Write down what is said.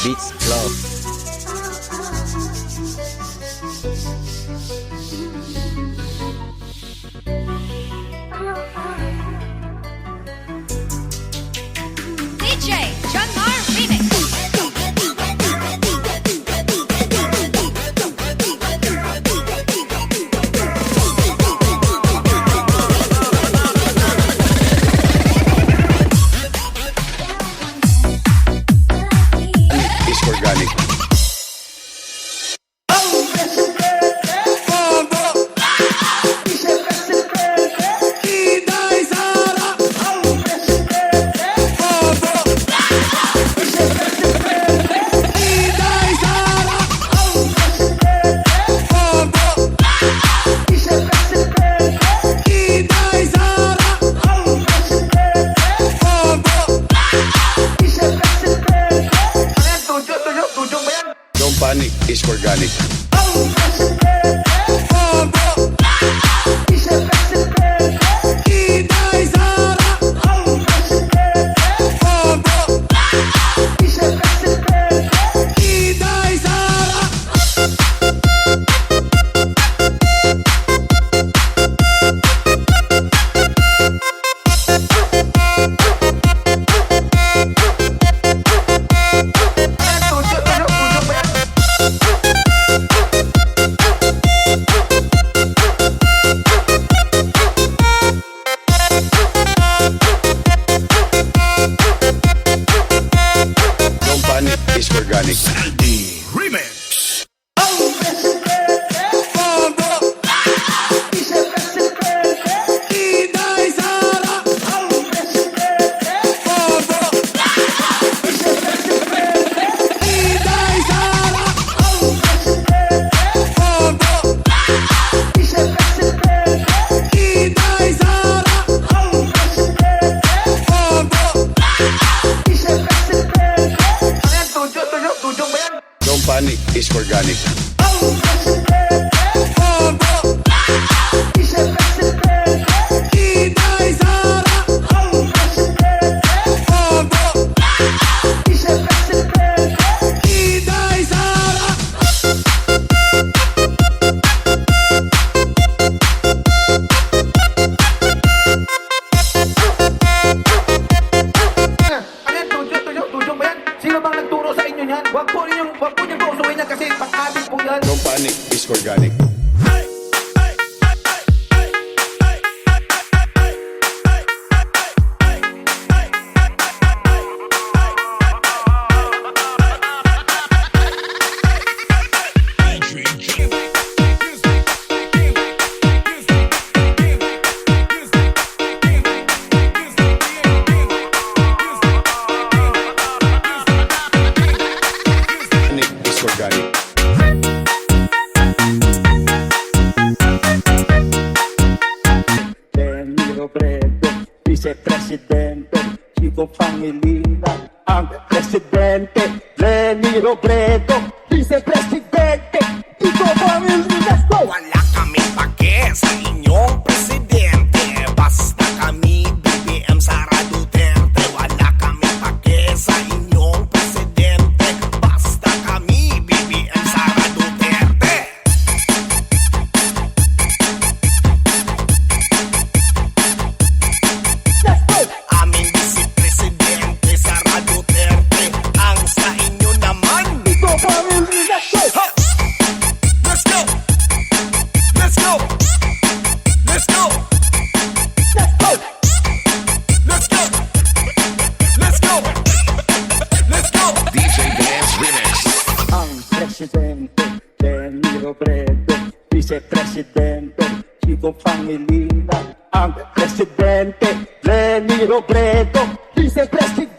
Beats Club. DJ John Mar Remix. Is organic. Don't panic, is organic. Don't panic, is organic. Remix. Don't panic, is organic. Sino bang nagturo sa inyo niyan? Huwag po niyong tusuin niya kasi pang-atin po yan. Don't panic, is organic. Panic, is organic. Lenny Robredo, vicepresidente, Chico Pangilinan, ang presidente. Lenny Robredo, vicepresidente, Chico Pangilinan. Wala kami pake sa inyong presidente. Basta kami BBM Sara Duterte. Wala kami pake sa inyong presidente. Basta kami BBM Sara Duterte. Aming vice-presidente Sara Duterte. Ang sa inyo naman Chico Pangilinan. Ha! Let's go! Let's go! Let's go! Let's go! Let's go! Let's go! DJ Dance Remix. Ang presidente, Lenny Robredo, vicepresidente, Chico Pangilinan, ang presidente, Lenny Robredo, vicepresidente.